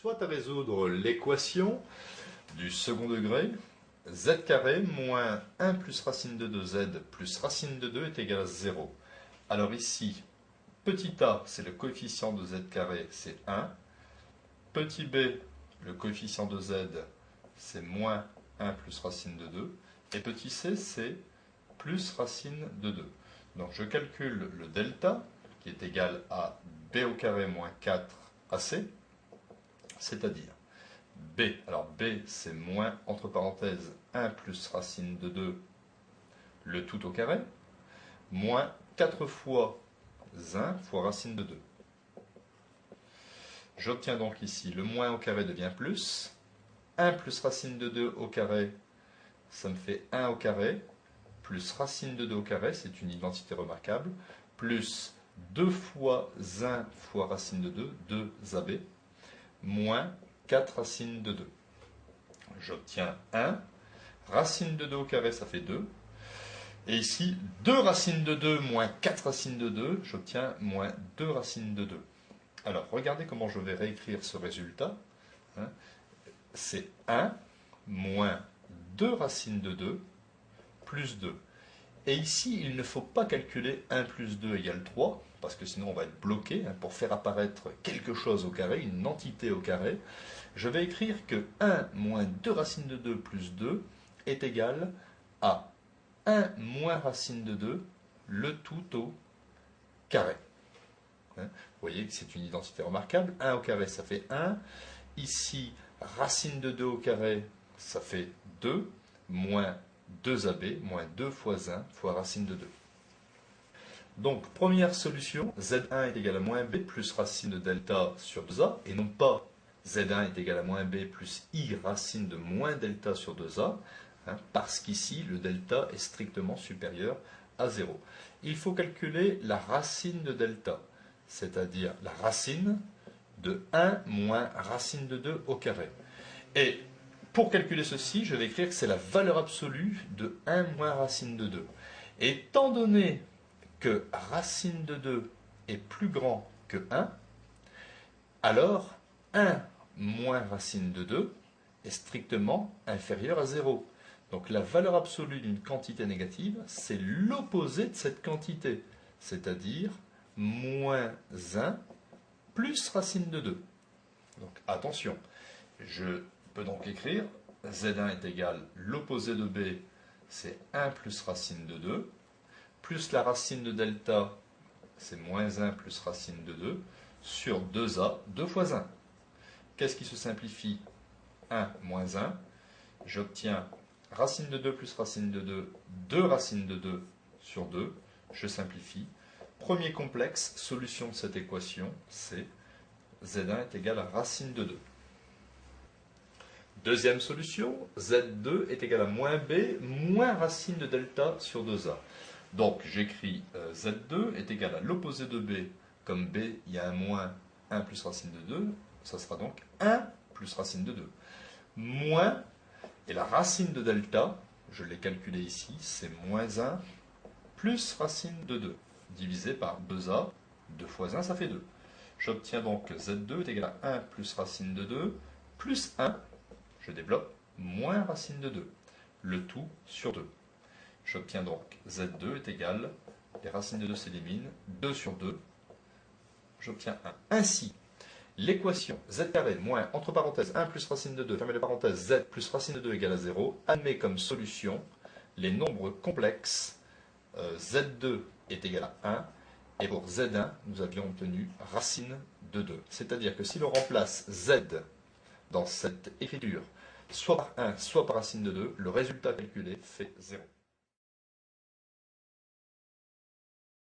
Soit à résoudre l'équation du second degré, z carré moins 1 plus racine de 2z plus racine de 2 est égal à 0. Alors ici, petit a, c'est le coefficient de z carré, c'est 1. Petit b, le coefficient de z, c'est moins 1 plus racine de 2. Et petit c, c'est plus racine de 2. Donc je calcule le delta, qui est égal à b au carré moins 4ac, c'est-à-dire b. Alors b, c'est moins, entre parenthèses, 1 plus racine de 2, le tout au carré, moins 4 fois 1 fois racine de 2. J'obtiens donc ici le moins au carré devient plus. 1 plus racine de 2 au carré, ça me fait 1 au carré, plus racine de 2 au carré, c'est une identité remarquable, plus 2 fois 1 fois racine de 2, 2ab, moins 4 racine de 2. J'obtiens 1. Racine de 2 au carré, ça fait 2. Et ici, 2 racines de 2 moins 4 racines de 2, j'obtiens moins 2 racines de 2. Alors, regardez comment je vais réécrire ce résultat. C'est 1 moins 2 racines de 2 plus 2. Et ici, il ne faut pas calculer 1 plus 2 égale 3, parce que sinon on va être bloqué. Pour faire apparaître quelque chose au carré, une entité au carré, je vais écrire que 1 moins 2 racines de 2 plus 2 est égal à 1 moins racine de 2, le tout au carré. Vous voyez que c'est une identité remarquable. 1 au carré, ça fait 1. Ici, racine de 2 au carré, ça fait 2, moins 2ab, moins 2 fois 1 fois racine de 2. Donc, première solution, z1 est égal à moins b plus racine de delta sur 2a, et non pas z1 est égal à moins b plus i racine de moins delta sur 2a, parce qu'ici, le delta est strictement supérieur à 0. Il faut calculer la racine de delta, c'est-à-dire la racine de 1 moins racine de 2 au carré. Et pour calculer ceci, je vais écrire que c'est la valeur absolue de 1 moins racine de 2. Et étant donné que racine de 2 est plus grand que 1, alors 1 moins racine de 2 est strictement inférieur à 0. Donc la valeur absolue d'une quantité négative, c'est l'opposé de cette quantité, c'est-à-dire moins 1 plus racine de 2. Donc attention, je peux donc écrire z1 est égal, l'opposé de b, c'est 1 plus racine de 2, plus la racine de delta, c'est moins 1 plus racine de 2, sur 2a, 2 fois 1. Qu'est-ce qui se simplifie? 1 moins 1. J'obtiens racine de 2 plus racine de 2, 2 racines de 2 sur 2. Je simplifie. Premier complexe, solution de cette équation, c'est z1 est égal à racine de 2. Deuxième solution, z2 est égal à moins b moins racine de delta sur 2a. Donc j'écris z2 est égal à l'opposé de b, comme b, il y a un moins 1 plus racine de 2, ça sera donc 1 plus racine de 2. Moins, et la racine de delta, je l'ai calculé ici, c'est moins 1 plus racine de 2, divisé par 2a, 2 fois 1, ça fait 2. J'obtiens donc que z2 est égal à 1 plus racine de 2, plus 1, je développe, moins racine de 2, le tout sur 2. J'obtiens donc z2 est égal, les racines de 2 s'éliminent, 2 sur 2, j'obtiens 1. Ainsi, l'équation z carré moins, entre parenthèses, 1 plus racine de 2, fermez les parenthèses, z plus racine de 2 égale à 0, admet comme solution les nombres complexes z2 est égal à 1, et pour z1, nous avions obtenu racine de 2. C'est-à-dire que si l'on remplace z dans cette écriture, soit par 1, soit par racine de 2, le résultat calculé fait 0.